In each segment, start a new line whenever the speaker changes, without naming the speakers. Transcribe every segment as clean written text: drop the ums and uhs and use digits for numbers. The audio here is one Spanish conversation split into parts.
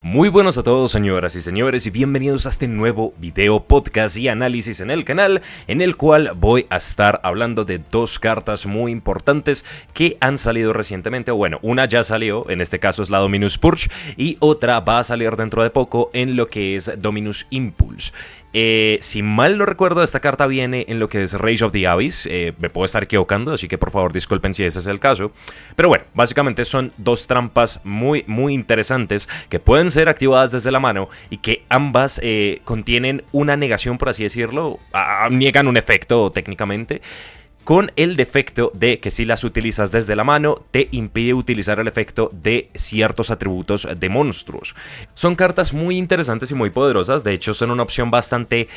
Muy buenos a todos, señoras y señores, y bienvenidos a este nuevo video, podcast y análisis en el canal, en el cual voy a estar hablando de dos cartas muy importantes que han salido recientemente. Bueno, una ya salió, en este caso es la Dominus Purge, y otra va a salir dentro de poco en lo que es Dominus Impulse. Si mal no recuerdo, esta carta viene en lo que es Rage of the Abyss. Me puedo estar equivocando, así que por favor disculpen si ese es el caso. Pero bueno, básicamente son dos trampas muy interesantes que pueden ser activadas desde la mano y que ambas contienen una negación, por así decirlo. Niegan un efecto técnicamente, con el defecto de que si las utilizas desde la mano te impide utilizar el efecto de ciertos atributos de monstruos. Son cartas muy interesantes y muy poderosas, de hecho son una opción bastante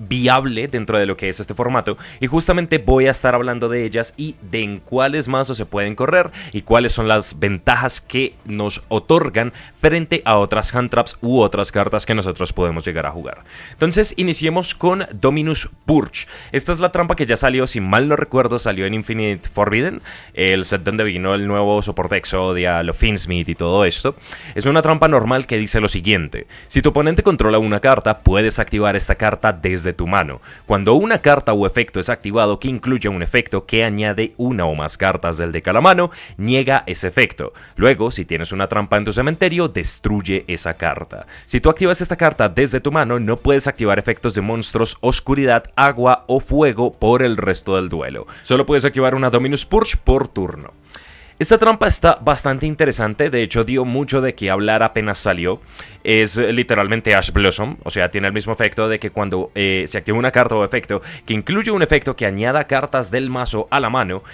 viable dentro de lo que es este formato, y justamente voy a estar hablando de ellas y de en cuáles mazos se pueden correr y cuáles son las ventajas que nos otorgan frente a otras hand traps u otras cartas que nosotros podemos llegar a jugar. Entonces iniciemos con Dominus Purge. Esta es la trampa que ya salió, si mal no recuerdo, salió en Infinite Forbidden, el set donde vino el nuevo soporte Exodia, lo Finsmith y todo esto. Es una trampa normal que dice lo siguiente: si tu oponente controla una carta, puedes activar esta carta desde tu mano. Cuando una carta o efecto es activado que incluye un efecto que añade una o más cartas del deck a la mano, niega ese efecto. Luego, si tienes una trampa en tu cementerio, destruye esa carta. Si tú activas esta carta desde tu mano, no puedes activar efectos de monstruos, oscuridad, agua o fuego por el resto del duelo. Solo puedes activar una Dominus Purge por turno. Esta trampa está bastante interesante, de hecho dio mucho de qué hablar apenas salió. Es literalmente Ash Blossom, o sea, tiene el mismo efecto de que cuando se activa una carta o efecto que incluye un efecto que añada cartas del mazo a la mano,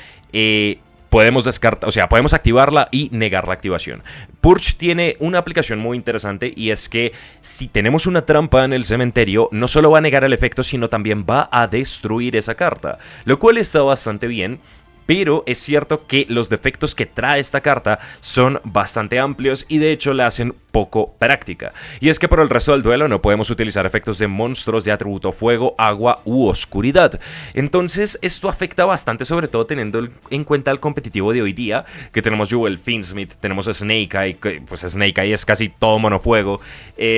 podemos descartar, o sea, podemos activarla y negar la activación. Purge tiene una aplicación muy interesante, y es que si tenemos una trampa en el cementerio, no solo va a negar el efecto, sino también va a destruir esa carta, lo cual está bastante bien. Pero es cierto que los defectos que trae esta carta son bastante amplios y de hecho la hacen poco práctica. Y es que por el resto del duelo no podemos utilizar efectos de monstruos de atributo fuego, agua u oscuridad. Entonces esto afecta bastante, sobre todo teniendo en cuenta el competitivo de hoy día, que tenemos Jewel, Finsmith, tenemos Snake Eye, pues Snake Eye es casi todo monofuego,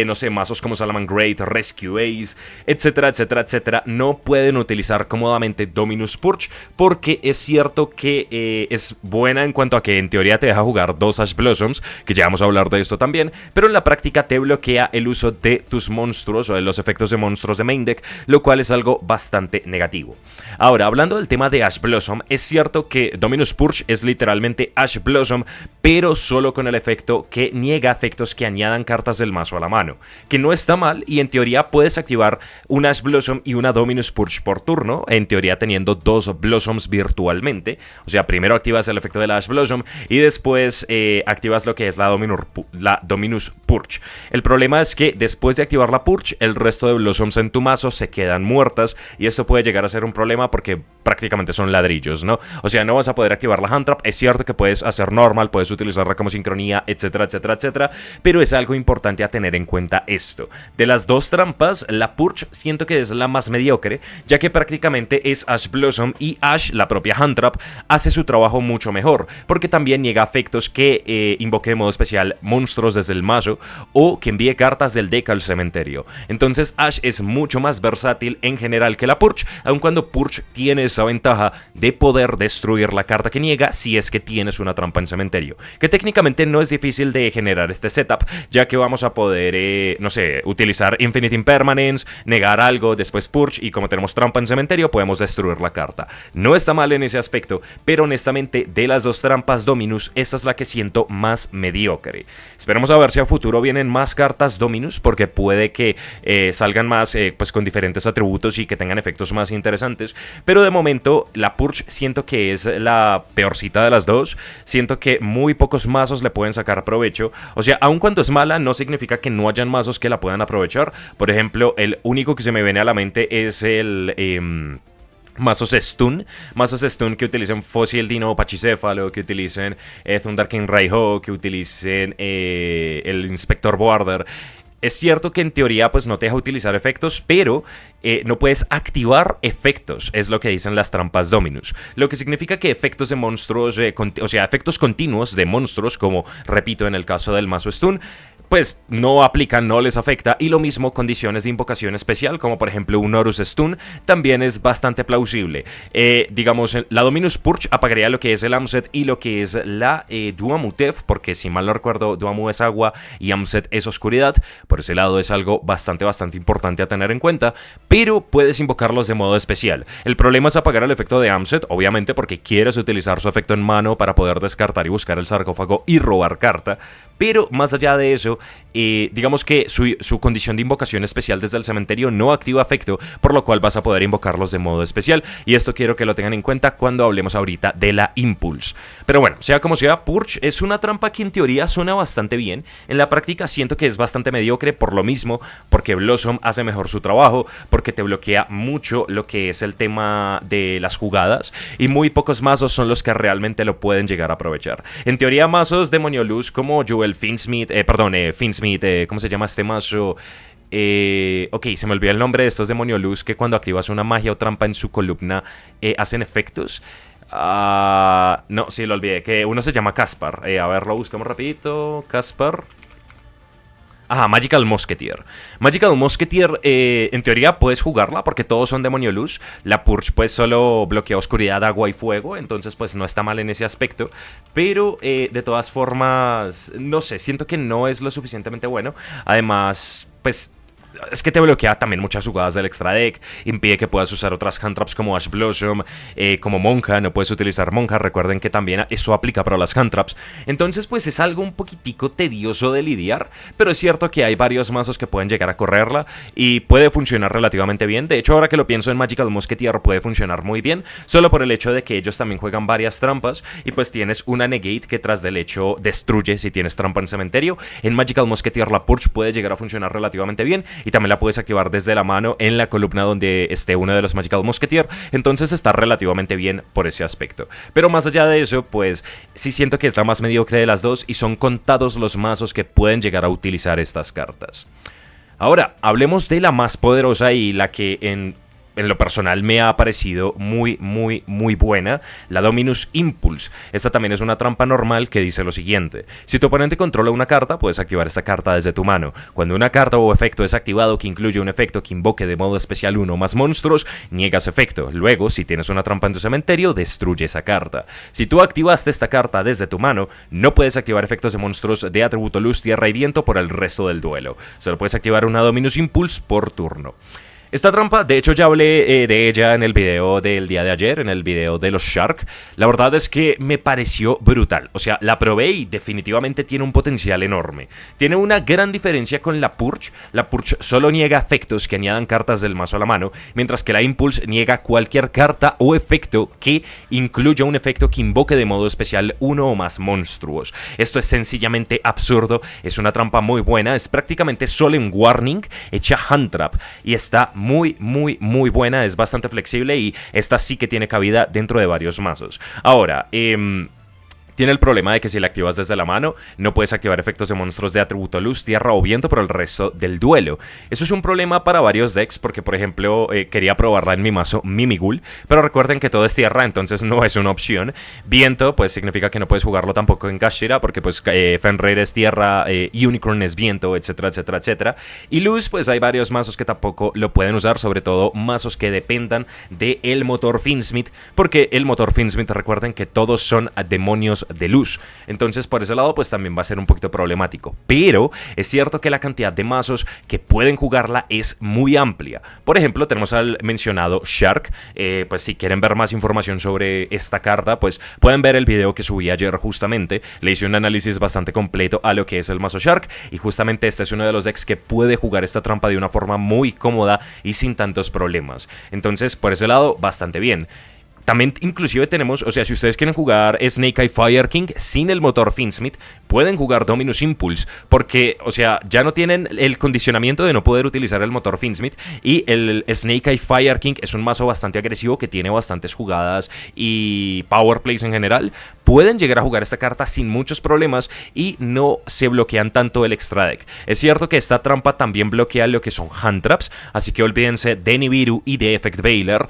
no sé, mazos como Salamangreat, Rescue Ace, etcétera, etcétera, etcétera, no pueden utilizar cómodamente Dominus Purge, porque es cierto que es buena en cuanto a que en teoría te deja jugar dos Ash Blossoms, que ya vamos a hablar de esto también, pero en la práctica te bloquea el uso de tus monstruos o de los efectos de monstruos de main deck, lo cual es algo bastante negativo. Ahora, hablando del tema de Ash Blossom, es cierto que Dominus Purge es literalmente Ash Blossom, pero solo con el efecto que niega efectos que añadan cartas del mazo a la mano, que no está mal, y en teoría puedes activar una Ash Blossom y una Dominus Purge por turno, en teoría teniendo dos Blossoms virtualmente. O sea, primero activas el efecto de la Ash Blossom y después activas lo que es la Dominus Purge. El problema es que después de activar la Purge, el resto de Blossoms en tu mazo se quedan muertas, y esto puede llegar a ser un problema porque prácticamente son ladrillos, ¿no? O sea, no vas a poder activar la hand trap. Es cierto que puedes hacer normal, puedes utilizarla como sincronía, etcétera, etcétera, etcétera, pero es algo importante a tener en cuenta esto. De las dos trampas, la Purge siento que es la más mediocre, ya que prácticamente es Ash Blossom, y Ash, la propia hand trap, hace su trabajo mucho mejor, porque también niega efectos que invoque de modo especial monstruos desde el mazo o que envíe cartas del deck al cementerio. Entonces Ash es mucho más versátil en general que la Purge, aun cuando Purge tiene esa ventaja de poder destruir la carta que niega si es que tienes una trampa en cementerio, que técnicamente no es difícil de generar este setup, ya que vamos a poder, no sé, utilizar Infinite Impermanence, negar algo, después Purge, y como tenemos trampa en cementerio podemos destruir la carta. No está mal en ese aspecto, pero honestamente de las dos trampas Dominus, esta es la que siento más mediocre. Esperemos a ver si a futuro vienen más cartas Dominus, porque puede que salgan más pues con diferentes atributos y que tengan efectos más interesantes, pero de momento la Purge siento que es la peorcita de las dos. Siento que muy pocos mazos le pueden sacar provecho, o sea, aun cuando es mala no significa que no hayan mazos que la puedan aprovechar. Por ejemplo, el único que se me viene a la mente es el mazos stun que utilicen Fossil Dino Pachicéfalo, que utilicen Thunder King Raiho, que utilicen el Inspector Boarder. Es cierto que en teoría pues no te deja utilizar efectos, pero no puedes activar efectos, es lo que dicen las trampas Dominus. Lo que significa que efectos de monstruos, o sea, efectos continuos de monstruos, como repito en el caso del mazo stun, pues no aplican, no les afecta. Y lo mismo condiciones de invocación especial, como por ejemplo un Horus Stun, también es bastante plausible. Digamos, la Dominus Purge apagaría lo que es el Amset y lo que es la Duamutef, porque si mal no recuerdo, Duamu es agua y Amset es oscuridad. Por ese lado es algo bastante importante a tener en cuenta, pero puedes invocarlos de modo especial. El problema es apagar el efecto de Amset, obviamente porque quieres utilizar su efecto en mano para poder descartar y buscar el sarcófago y robar carta. Pero más allá de eso, digamos que su condición de invocación especial desde el cementerio no activa efecto, por lo cual vas a poder invocarlos de modo especial. Y esto quiero que lo tengan en cuenta cuando hablemos ahorita de la Impulse. Pero bueno, sea como sea, Purge es una trampa que en teoría suena bastante bien. En la práctica siento que es bastante mediocre por lo mismo, porque Blossom hace mejor su trabajo, porque te bloquea mucho lo que es el tema de las jugadas, y muy pocos mazos son los que realmente lo pueden llegar a aprovechar. En teoría, mazos Demonio Luz como Joel Finsmith, ¿cómo se llama este mazo? Ok, se me olvidó el nombre de estos Demonio Luz que cuando activas una magia o trampa en su columna hacen efectos. No, sí, lo olvidé, que uno se llama Caspar. A ver, lo buscamos rapidito. Caspar. Ajá, Magical Musketeer. Magical Musketeer, en teoría puedes jugarla porque todos son Demonio Luz. La Purge pues solo bloquea oscuridad, agua y fuego, entonces pues no está mal en ese aspecto. Pero de todas formas, no sé, siento que no es lo suficientemente bueno. Además, pues es que te bloquea también muchas jugadas del extra deck, impide que puedas usar otras handtraps como Ash Blossom, como Monja, no puedes utilizar Monja, recuerden que también eso aplica para las handtraps. Entonces pues es algo un poquitico tedioso de lidiar, pero es cierto que hay varios mazos que pueden llegar a correrla y puede funcionar relativamente bien. De hecho, ahora que lo pienso, en Magical Musketeer puede funcionar muy bien, solo por el hecho de que ellos también juegan varias trampas y pues tienes una negate que tras del hecho destruye si tienes trampa en cementerio. En Magical Musketeer la Purge puede llegar a funcionar relativamente bien y también la puedes activar desde la mano en la columna donde esté uno de los Magical Musketeer, entonces está relativamente bien por ese aspecto. Pero más allá de eso, pues sí siento que es la más mediocre de las dos y son contados los mazos que pueden llegar a utilizar estas cartas. Ahora, hablemos de la más poderosa y la que en lo personal me ha parecido muy buena, la Dominus Impulse. Esta también es una trampa normal que dice lo siguiente: si tu oponente controla una carta, puedes activar esta carta desde tu mano. Cuando una carta o efecto es activado que incluye un efecto que invoque de modo especial uno o más monstruos, niegas efecto. Luego, si tienes una trampa en tu cementerio, destruye esa carta. Si tú activaste esta carta desde tu mano, no puedes activar efectos de monstruos de atributo luz, tierra y viento por el resto del duelo. Solo puedes activar una Dominus Impulse por turno. Esta trampa, de hecho ya hablé de ella en el video del día de ayer, en el video de los Shark. La verdad es que me pareció brutal, o sea, la probé y definitivamente tiene un potencial enorme. Tiene una gran diferencia con la Purge. La Purge solo niega efectos que añadan cartas del mazo a la mano, mientras que la Impulse niega cualquier carta o efecto que incluya un efecto que invoque de modo especial uno o más monstruos. Esto es sencillamente absurdo, es una trampa muy buena, es prácticamente solo en Warning hecha handtrap y está muy buena, es bastante flexible y esta sí que tiene cabida dentro de varios mazos. Ahora, tiene el problema de que si la activas desde la mano, no puedes activar efectos de monstruos de atributo luz, tierra o viento por el resto del duelo. Eso es un problema para varios decks, porque por ejemplo, quería probarla en mi mazo Mimigul, pero recuerden que todo es tierra, entonces no es una opción. Viento, pues significa que no puedes jugarlo tampoco en Kashtira, porque pues Fenrir es tierra, Unicorn es viento, etcétera, etcétera, etcétera. Y luz, pues hay varios mazos que tampoco lo pueden usar, sobre todo mazos que dependan del motor Finsmith, porque el motor Finsmith, recuerden que todos son demonios de luz. Entonces por ese lado pues también va a ser un poquito problemático, pero es cierto que la cantidad de mazos que pueden jugarla es muy amplia. Por ejemplo, tenemos al mencionado Shark. Pues si quieren ver más información sobre esta carta, pues pueden ver el video que subí ayer. Justamente le hice un análisis bastante completo a lo que es el mazo Shark, y justamente este es uno de los decks que puede jugar esta trampa de una forma muy cómoda y sin tantos problemas. Entonces por ese lado bastante bien. También inclusive tenemos, o sea, si ustedes quieren jugar Snake Eye Fire King sin el motor Finsmith, pueden jugar Dominus Impulse porque, o sea, ya no tienen el condicionamiento de no poder utilizar el motor Finsmith, y el Snake Eye Fire King es un mazo bastante agresivo que tiene bastantes jugadas y power plays en general. Pueden llegar a jugar esta carta sin muchos problemas y no se bloquean tanto el extra deck. Es cierto que esta trampa también bloquea lo que son hand traps, así que olvídense de Nibiru y de Effect Veiler.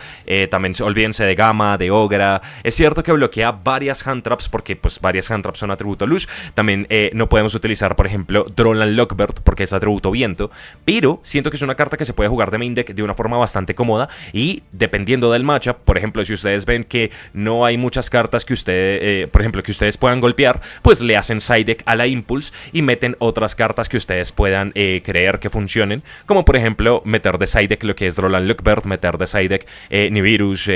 También olvídense de Gamma, de Ogra. Es cierto que bloquea varias hand traps porque pues varias hand traps son atributo luz. También no podemos utilizar, por ejemplo, Drolan Lockbird porque es atributo viento, pero siento que es una carta que se puede jugar de main deck de una forma bastante cómoda, y dependiendo del matchup, por ejemplo, si ustedes ven que no hay muchas cartas que por ejemplo, que ustedes puedan golpear, pues le hacen side deck a la Impulse y meten otras cartas que ustedes puedan creer que funcionen, como por ejemplo meter de side deck lo que es Drolan Lockbird, meter de side deck Nivirus,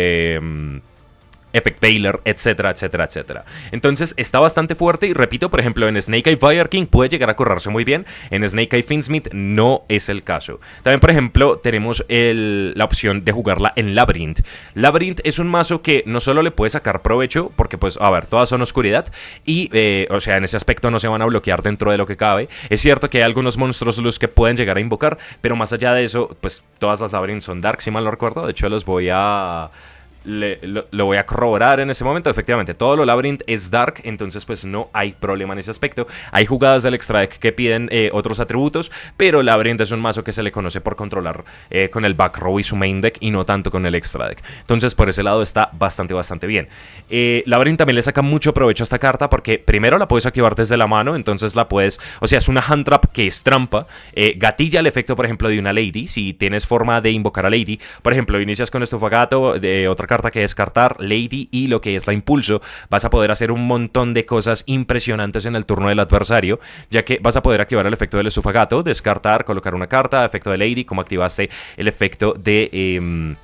Effect Veiler, etcétera, etcétera, etcétera. Entonces está bastante fuerte y repito, por ejemplo, en Snake Eye Fire King puede llegar a correrse muy bien, en Snake Eye Finsmith no es el caso. También, por ejemplo, tenemos la opción de jugarla en Labyrinth. Labyrinth es un mazo que no solo le puede sacar provecho, porque pues, a ver, todas son oscuridad y, o sea, en ese aspecto no se van a bloquear dentro de lo que cabe. Es cierto que hay algunos monstruos luz que pueden llegar a invocar, pero más allá de eso, pues todas las Labyrinth son dark, si mal no recuerdo. De hecho, los voy a... lo voy a corroborar en ese momento. Efectivamente, todo lo Labyrinth es dark, entonces pues no hay problema en ese aspecto. Hay jugadas del extra deck que piden otros atributos, pero Labyrinth es un mazo que se le conoce por controlar con el back row y su main deck y no tanto con el extra deck. Entonces por ese lado está bastante bien. Labyrinth también le saca mucho provecho a esta carta porque primero la puedes activar desde la mano, entonces la puedes, o sea, es una hand trap que es trampa, gatilla el efecto, por ejemplo, de una Lady. Si tienes forma de invocar a Lady, por ejemplo, inicias con Estofagato, de otra carta que descartar, Lady y lo que es la Impulso, vas a poder hacer un montón de cosas impresionantes en el turno del adversario, ya que vas a poder activar el efecto del Estofagato, descartar, colocar una carta, efecto de Lady, como activaste el efecto de...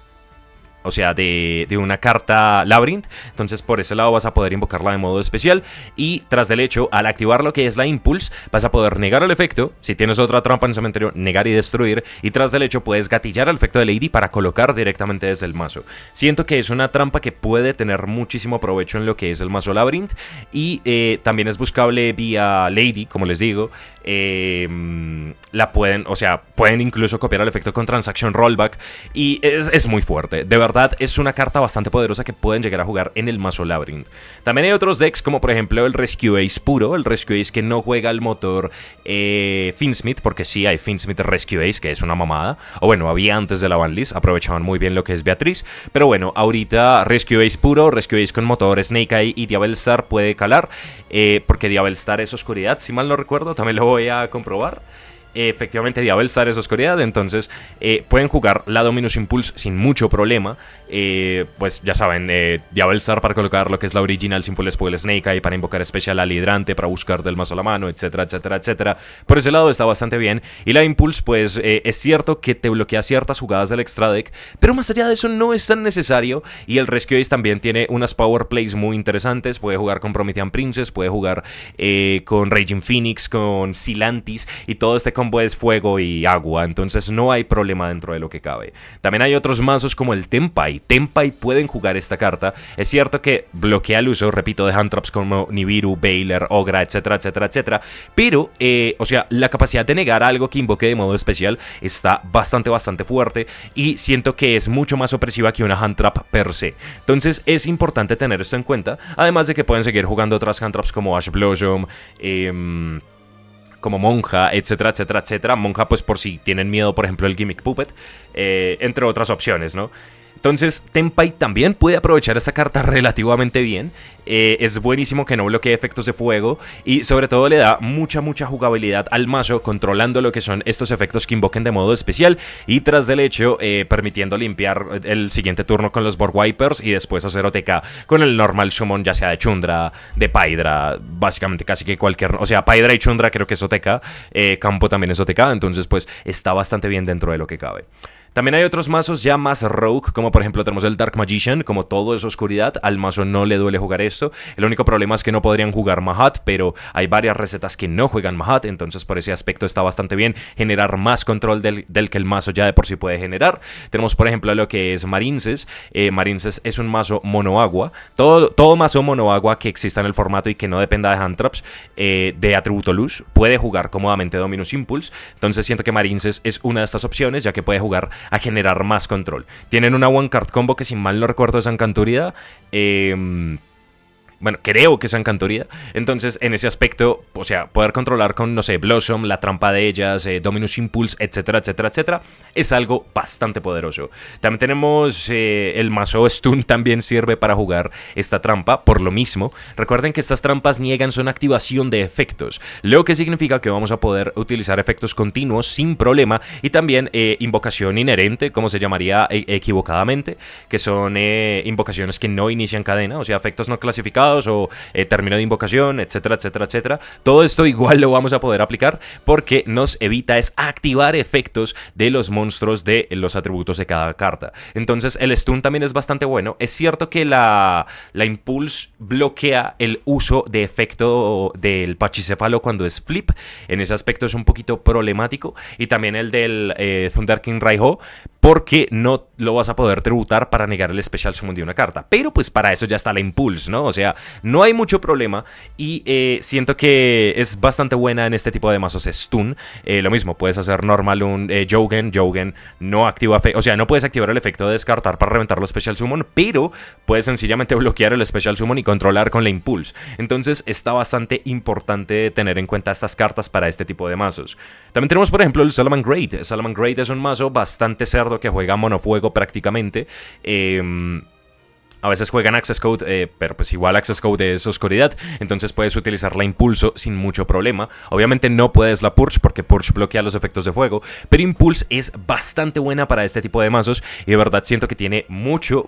o sea, de una carta Labyrinth. Entonces por ese lado vas a poder invocarla de modo especial. Y tras del hecho, al activar lo que es la Impulse, vas a poder negar el efecto. Si tienes otra trampa en el cementerio, negar y destruir. Y tras del hecho puedes gatillar el efecto de Lady para colocar directamente desde el mazo. Siento que es una trampa que puede tener muchísimo provecho en lo que es el mazo Labyrinth. Y también es buscable vía Lady, como les digo. La pueden, o sea, pueden incluso copiar el efecto con Transaction Rollback. Y es muy fuerte, de verdad. Es una carta bastante poderosa que pueden llegar a jugar en el mazo Labyrinth. También hay otros decks como por ejemplo el Rescue Ace puro, el Rescue Ace que no juega el motor Finsmith, porque sí hay Finsmith Rescue Ace, que es una mamada. O bueno, había antes de la banlist, aprovechaban muy bien lo que es Beatriz. Pero bueno, ahorita Rescue Ace puro, Rescue Ace con motor Snake Eye y Diabellstar puede calar, porque Diabellstar es oscuridad, si mal no recuerdo, también lo voy a comprobar. Efectivamente, Diabellstar es oscuridad, entonces pueden jugar la Dominus Impulse sin mucho problema. Pues ya saben, Diabellstar para colocar lo que es la original Simple Spoil Snake Eye, para invocar especial al hidrante, para buscar del mazo a la mano, etcétera, etcétera, etcétera. Por ese lado está bastante bien. Y la Impulse, pues es cierto que te bloquea ciertas jugadas del extra deck, pero más allá de eso no es tan necesario. Y el Rescue Ace también tiene unas power plays muy interesantes. Puede jugar con Promethean Princess, puede jugar con Raging Phoenix, con Silantis, y todo este combo es fuego y agua, entonces no hay problema dentro de lo que cabe. También hay otros mazos como el Tempai. Tempai pueden jugar esta carta. Es cierto que bloquea el uso, repito, de hand traps como Nibiru, Veiler, Ogra, etcétera, etcétera, etcétera. Pero, o sea, la capacidad de negar algo que invoque de modo especial está bastante fuerte, y siento que es mucho más opresiva que una hand trap per se. Entonces es importante tener esto en cuenta, además de que pueden seguir jugando otras hand traps como Ash Blossom, como Monja, etcétera, etcétera, etcétera. Monja, pues por si tienen miedo, por ejemplo, el Gimmick Puppet, entre otras opciones, ¿no? Entonces, Tempai también puede aprovechar esta carta relativamente bien. Es buenísimo que no bloquee efectos de fuego y sobre todo le da mucha jugabilidad al mazo, controlando lo que son estos efectos que invoquen de modo especial, y tras del hecho permitiendo limpiar el siguiente turno con los Board Wipers y después hacer OTK con el normal summon, ya sea de Chundra, de Paidra, básicamente casi que cualquier, o sea, Paidra y Chundra creo que es OTK, Campo también es OTK, entonces pues está bastante bien dentro de lo que cabe. También hay otros mazos ya más rogue, como por ejemplo tenemos el Dark Magician, como todo es oscuridad, al mazo no le duele jugar esto. El único problema es que no podrían jugar Mahat, pero hay varias recetas que no juegan Mahat, entonces por ese aspecto está bastante bien generar más control del que el mazo ya de por sí puede generar. Tenemos por ejemplo lo que es Marinces. Marinces es un mazo monoagua. Todo mazo monoagua que exista en el formato y que no dependa de hand traps de atributo luz puede jugar cómodamente Dominus Impulse. Entonces siento que Marinces es una de estas opciones, ya que puede jugar a generar más control. Tienen una one card combo que, si mal no recuerdo, es Encanturida. Bueno, creo que es Encanturida. Entonces, en ese aspecto, o sea, poder controlar con, no sé, Blossom, la trampa de ellas, Dominus Impulse, etcétera, etcétera, etcétera, es algo bastante poderoso. También tenemos el mazo Stun, también sirve para jugar esta trampa, por lo mismo. Recuerden que estas trampas niegan son activación de efectos, lo que significa que vamos a poder utilizar efectos continuos sin problema, y también invocación inherente, como se llamaría equivocadamente, que son invocaciones que no inician cadena, o sea, efectos no clasificados o término de invocación, etcétera, etcétera, etcétera. Todo esto igual lo vamos a poder aplicar porque nos evita es activar efectos de los monstruos de los atributos de cada carta. Entonces el stun también es bastante bueno. Es cierto que la Impulse bloquea el uso de efecto del Pachicéfalo cuando es flip. En ese aspecto es un poquito problemático. Y también el del Thunder King Raiho, porque no lo vas a poder tributar para negar el Special Summon de una carta. Pero pues para eso ya está la Impulse, ¿no? O sea, no hay mucho problema y siento que es bastante buena en este tipo de mazos stun. Lo mismo, puedes hacer normal un Jogen. Jogen no activa, o sea, no puedes activar el efecto de descartar para reventar los Special Summon, pero puedes sencillamente bloquear el Special Summon y controlar con la Impulse. Entonces está bastante importante tener en cuenta estas cartas para este tipo de mazos. También tenemos, por ejemplo, el Salaman Great. Salaman Great es un mazo bastante cerdo que juega monofuego prácticamente. A veces juegan Access Code, pero pues igual Access Code es oscuridad, entonces puedes utilizar la Impulso sin mucho problema. Obviamente no puedes la Purge porque Purge bloquea los efectos de fuego, pero Impulse es bastante buena para este tipo de mazos y de verdad siento que tiene mucho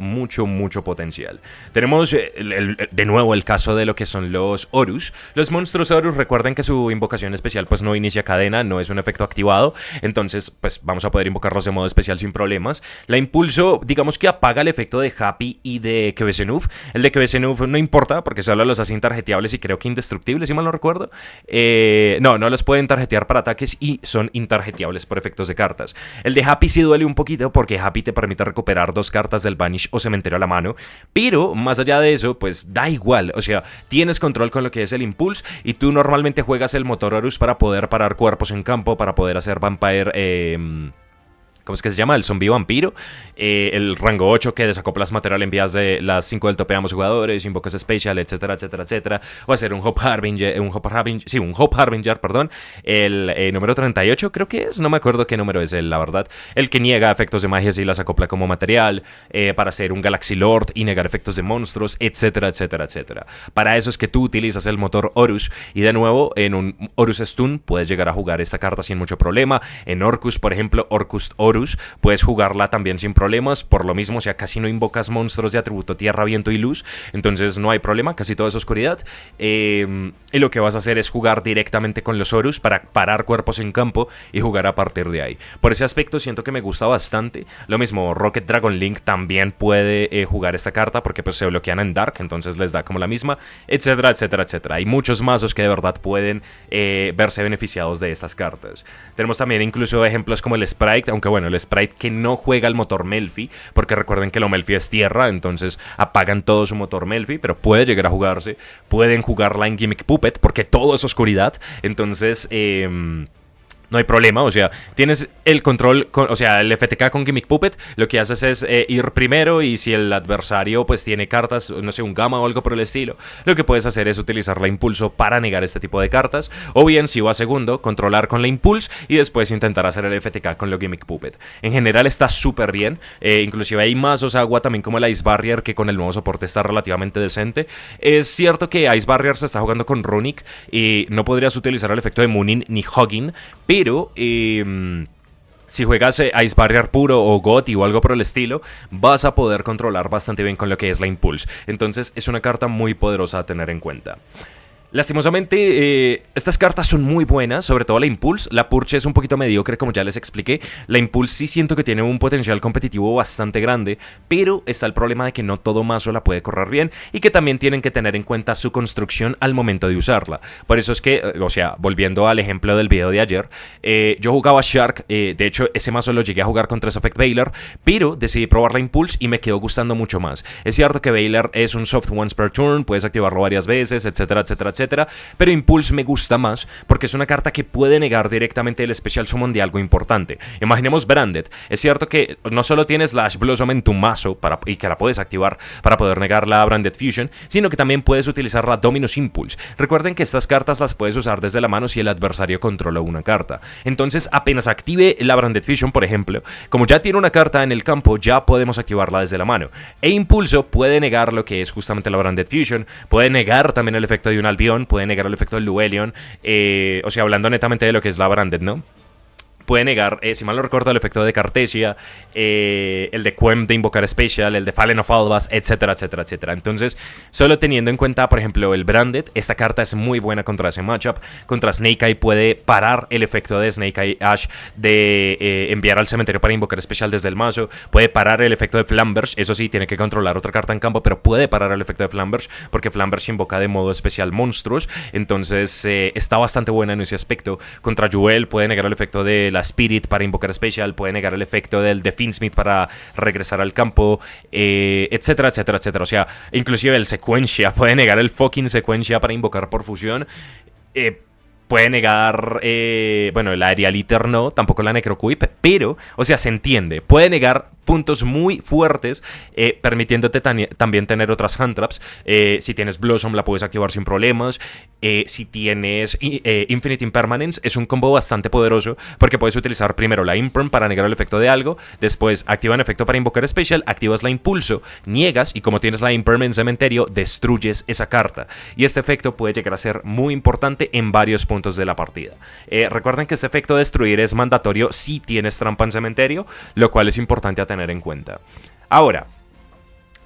potencial. Tenemos de nuevo el caso de lo que son los Horus. Los monstruos Horus, recuerden que su invocación especial pues no inicia cadena, no es un efecto activado, entonces pues vamos a poder invocarlos de modo especial sin problemas. La Impulso, digamos que apaga el efecto de Happy y de Kvesenuf. El de Kvesenuf no importa porque solo los hace intarjeteables y creo que indestructibles, si mal no recuerdo. No los pueden tarjetear para ataques y son intarjeteables por efectos de cartas. El de Happy sí duele un poquito porque Happy te permite recuperar 2 cartas del Vanish o Cementerio a la mano, pero más allá de eso, pues da igual. O sea, tienes control con lo que es el Impulse y tú normalmente juegas el Motor Horus para poder parar cuerpos en campo, para poder hacer Vampire... ¿cómo es que se llama? El zombie vampiro. El rango 8 que desacoplas material en vías de las 5 del tope a ambos jugadores, invocas special, etcétera, etcétera, etcétera. O hacer un Hope Harbinger, un Hope Harbinger, perdón. El número 38 creo que es, no me acuerdo qué número es la verdad. El que niega efectos de magia y las acopla como material, para hacer un Galaxy Lord y negar efectos de monstruos, etcétera, etcétera, etcétera. Para eso es que tú utilizas el motor Horus y de nuevo en un Horus Stun puedes llegar a jugar esta carta sin mucho problema. En Orcus, por ejemplo, Orcus Horus, puedes jugarla también sin problemas, por lo mismo, o sea, casi no invocas monstruos de atributo tierra, viento y luz, entonces no hay problema, casi todo es oscuridad. Y lo que vas a hacer es jugar directamente con los Horus para parar cuerpos en campo y jugar a partir de ahí. Por ese aspecto siento que me gusta bastante. Lo mismo, Rocket Dragon Link también puede jugar esta carta porque pues se bloquean en Dark, entonces les da como la misma, etcétera, etcétera, etcétera. Hay muchos mazos que de verdad pueden verse beneficiados de estas cartas. Tenemos también incluso ejemplos como el Sprite, aunque bueno, el Sprite que no juega el motor Melfi, porque recuerden que lo Melfi es tierra, entonces apagan todo su motor Melfi, pero puede llegar a jugarse. Pueden jugarla en Gimmick Puppet, porque todo es oscuridad, entonces... no hay problema, o sea, tienes el control, o sea, el FTK con Gimmick Puppet, lo que haces es ir primero y si el adversario pues tiene cartas, no sé, un Gamma o algo por el estilo, lo que puedes hacer es utilizar la Impulso para negar este tipo de cartas, o bien, si va segundo, controlar con la Impulse y después intentar hacer el FTK con lo Gimmick Puppet. En general está súper bien, inclusive hay mazos agua también como el Ice Barrier, que con el nuevo soporte está relativamente decente. Es cierto que Ice Barrier se está jugando con Runic y no podrías utilizar el efecto de Mooning ni Hugging, pero si juegas Ice Barrier puro o Goti o algo por el estilo, vas a poder controlar bastante bien con lo que es la Impulse. Entonces es una carta muy poderosa a tener en cuenta. Lastimosamente, estas cartas son muy buenas, sobre todo la Impulse. La Purge es un poquito mediocre, como ya les expliqué. La Impulse sí siento que tiene un potencial competitivo bastante grande, pero está el problema de que no todo mazo la puede correr bien y que también tienen que tener en cuenta su construcción al momento de usarla. Por eso es que, o sea, volviendo al ejemplo del video de ayer, yo jugaba Shark, de hecho ese mazo lo llegué a jugar con 3 Effect Veiler, pero decidí probar la Impulse y me quedó gustando mucho más. Es cierto que Veiler es un soft once per turn, puedes activarlo varias veces, etcétera, etcétera, etcétera, pero Impulse me gusta más porque es una carta que puede negar directamente el Special Summon de algo importante. Imaginemos Branded. Es cierto que no solo tienes la Ash Blossom en tu mazo y que la puedes activar para poder negar la Branded Fusion, sino que también puedes utilizar la Dominus Impulse. Recuerden que estas cartas las puedes usar desde la mano si el adversario controla una carta. Entonces, apenas active la Branded Fusion, por ejemplo, como ya tiene una carta en el campo, ya podemos activarla desde la mano. E Impulso puede negar lo que es justamente la Branded Fusion, puede negar también el efecto de un Albion, puede negar el efecto del Luelion, o sea, hablando netamente de lo que es la Branded, ¿no? Puede negar, si mal no recuerdo, el efecto de Cartesia, el de Quem de Invocar Special, el de Fallen of Albas, etcétera, etcétera, etcétera. Entonces, solo teniendo en cuenta, por ejemplo, el Branded, esta carta es muy buena contra ese matchup. Contra Snake Eye puede parar el efecto de Snake Eye Ash de enviar al cementerio para Invocar Special desde el mazo. Puede parar el efecto de Flamberge, eso sí, tiene que controlar otra carta en campo, pero puede parar el efecto de Flamberge, porque Flamberge invoca de modo especial monstruos. Entonces, está bastante buena en ese aspecto. Contra Jewel puede negar el efecto de la Spirit para Invocar Special, puede negar el efecto del Finsmith para regresar al campo, etcétera, etcétera, etcétera. O sea, inclusive el Sequencia, puede negar el fucking Sequencia para invocar por fusión. Puede negar, bueno, el Aerial Eater no, tampoco la Necroquip, pero, o sea, se entiende. Puede negar puntos muy fuertes, permitiéndote también tener otras hand traps. Si tienes Blossom la puedes activar sin problemas. Si tienes Infinite Impermanence, es un combo bastante poderoso porque puedes utilizar primero la Imperm para negar el efecto de algo, después activan efecto para invocar Special, activas la Impulso, niegas y como tienes la Imperm en cementerio, destruyes esa carta. Y este efecto puede llegar a ser muy importante en varios puntos de la partida. Recuerden que este efecto de destruir es mandatorio si tienes trampa en cementerio, lo cual es importante a tener en cuenta. Ahora,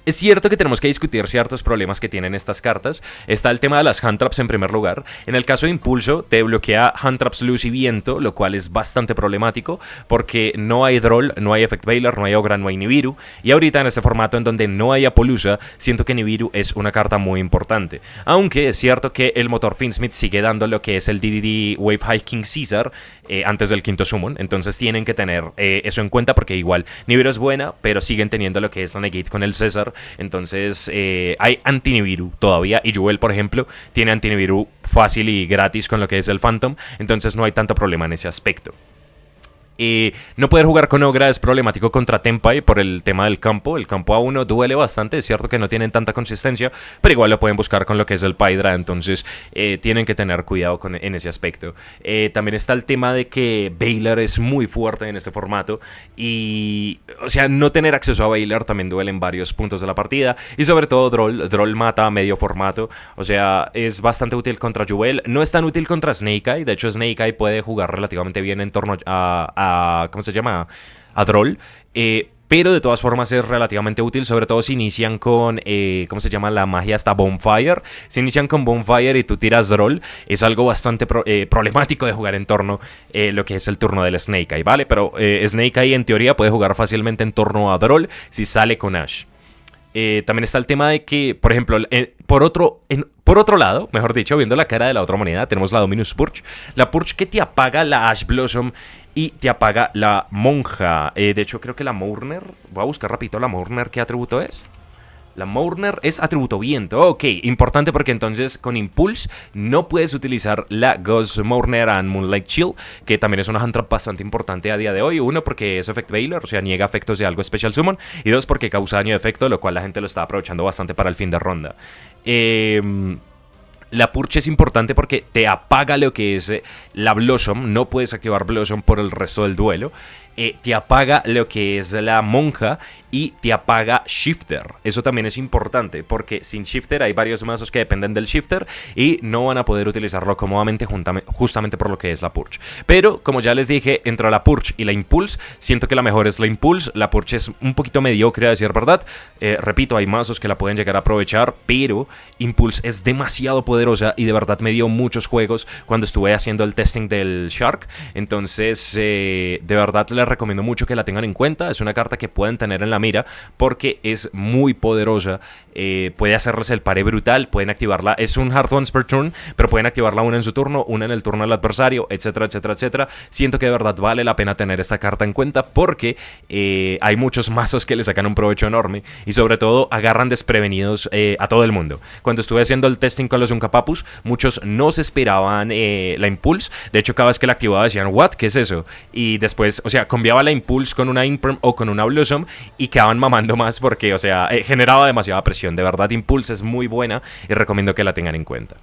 es cierto que tenemos que discutir ciertos problemas que tienen estas cartas. Está el tema de las hand traps en primer lugar. En el caso de Impulso, te bloquea hand traps luz y viento, lo cual es bastante problemático porque no hay Droll, no hay Effect Veiler, no hay Ogra, no hay Nibiru. Y ahorita en este formato en donde no hay Apollousa, siento que Nibiru es una carta muy importante. Aunque es cierto que el motor Finsmith sigue dando lo que es el DDD Wave High King Caesar antes del quinto summon. Entonces tienen que tener eso en cuenta porque igual Nibiru es buena, pero siguen teniendo lo que es la negate con el César. Entonces hay anti-Nibiru todavía y Jewel, por ejemplo, tiene anti-Nibiru fácil y gratis con lo que es el Phantom, entonces no hay tanto problema en ese aspecto. No poder jugar con Ogra es problemático contra Tenpai por el tema del campo. El campo A1 duele bastante, es cierto que no tienen tanta consistencia, pero igual lo pueden buscar con lo que es el Pydra, entonces tienen que tener cuidado en ese aspecto. También está el tema de que Veiler es muy fuerte en este formato y, o sea, no tener acceso a Veiler también duele en varios puntos de la partida y sobre todo Droll mata a medio formato, o sea, es bastante útil contra Jewel, no es tan útil contra Snake Eye, de hecho Snake Eye puede jugar relativamente bien en torno a ¿cómo se llama? A Droll. Pero de todas formas es relativamente útil, sobre todo si inician con, ¿cómo se llama la magia? Hasta Bonfire. Si inician con Bonfire y tú tiras Droll, es algo bastante problemático de jugar en torno lo que es el turno del Snake Eye, ¿vale? Pero Snake Eye en teoría puede jugar fácilmente en torno a Droll si sale con Ash. También está el tema de que, por ejemplo, por otro lado, mejor dicho, viendo la cara de la otra moneda, tenemos la Dominus Purge. La Purge que te apaga la Ash Blossom y te apaga la Monja. De hecho, creo que la Mourner, voy a buscar rapidito la Mourner, ¿qué atributo es? La Mourner es atributo viento. Ok, importante porque entonces con Impulse no puedes utilizar la Ghost Mourner and Moonlight Chill, que también es una hand trap bastante importante a día de hoy. Uno, porque es Effect Veiler, o sea, niega efectos de algo Special Summon. Y dos, porque causa daño de efecto, lo cual la gente lo está aprovechando bastante para el fin de ronda. La Purge es importante porque te apaga lo que es la Blossom. No puedes activar Blossom por el resto del duelo. Te apaga lo que es la Monja y te apaga Shifter. Eso también es importante porque sin Shifter hay varios mazos que dependen del Shifter y no van a poder utilizarlo cómodamente justamente por lo que es la Purge. Pero como ya les dije, entre la Purge y la Impulse, siento que la mejor es la Impulse. La Purge es un poquito mediocre, a decir verdad. Repito, hay mazos que la pueden llegar a aprovechar, pero Impulse es demasiado poderoso poderosa y de verdad me dio muchos juegos cuando estuve haciendo el testing del Shark. Entonces, de verdad les recomiendo mucho que la tengan en cuenta. Es una carta que pueden tener en la mira porque es muy poderosa. Puede hacerles el pare brutal, pueden activarla. Es un hard once per turn, pero pueden activarla una en su turno, una en el turno del adversario, etcétera, etcétera, etcétera. Siento que de verdad vale la pena tener esta carta en cuenta porque hay muchos mazos que le sacan un provecho enorme y sobre todo agarran desprevenidos a todo el mundo. Cuando estuve haciendo el testing con los Uncapapus, muchos no se esperaban la Impulse. De hecho, cada vez que la activaba decían, ¿what? ¿Qué es eso? Y después, o sea, cambiaba la Impulse con una Imperm o con una Blossom y quedaban mamando más porque, o sea, generaba demasiada presión. De verdad, Impulse es muy buena y recomiendo que la tengan en cuenta.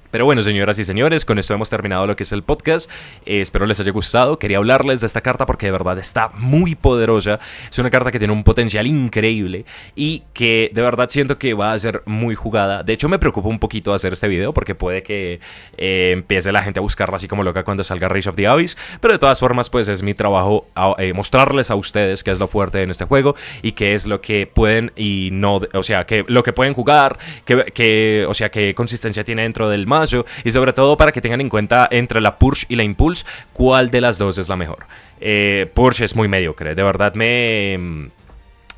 Pero bueno, señoras y señores, con esto hemos terminado lo que es el podcast. Espero les haya gustado. Quería hablarles de esta carta porque de verdad está muy poderosa. Es una carta que tiene un potencial increíble y que de verdad siento que va a ser muy jugada. De hecho, me preocupa un poquito hacer este video porque puede que empiece la gente a buscarla así como loca cuando salga Rage of the Abyss. Pero de todas formas, pues es mi trabajo mostrarles a ustedes qué es lo fuerte en este juego y qué es lo que pueden y no, o sea, que lo que pueden jugar, o sea, qué consistencia tiene dentro del mazo. Y sobre todo para que tengan en cuenta entre la Purge y la Impulse cuál de las dos es la mejor. Purge es muy mediocre, de verdad me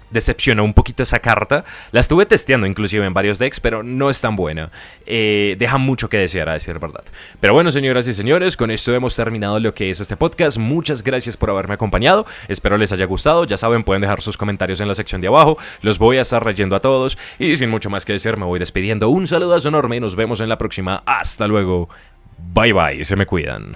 decepcionó un poquito esa carta. La estuve testeando inclusive en varios decks, pero no es tan buena. Deja mucho que desear, a decir verdad. Pero bueno, señoras y señores, con esto hemos terminado lo que es este podcast. Muchas gracias por haberme acompañado. Espero les haya gustado. Ya saben, pueden dejar sus comentarios en la sección de abajo. Los voy a estar leyendo a todos. Y sin mucho más que decir, me voy despidiendo. Un saludazo enorme y nos vemos en la próxima. Hasta luego. Bye bye. Se me cuidan.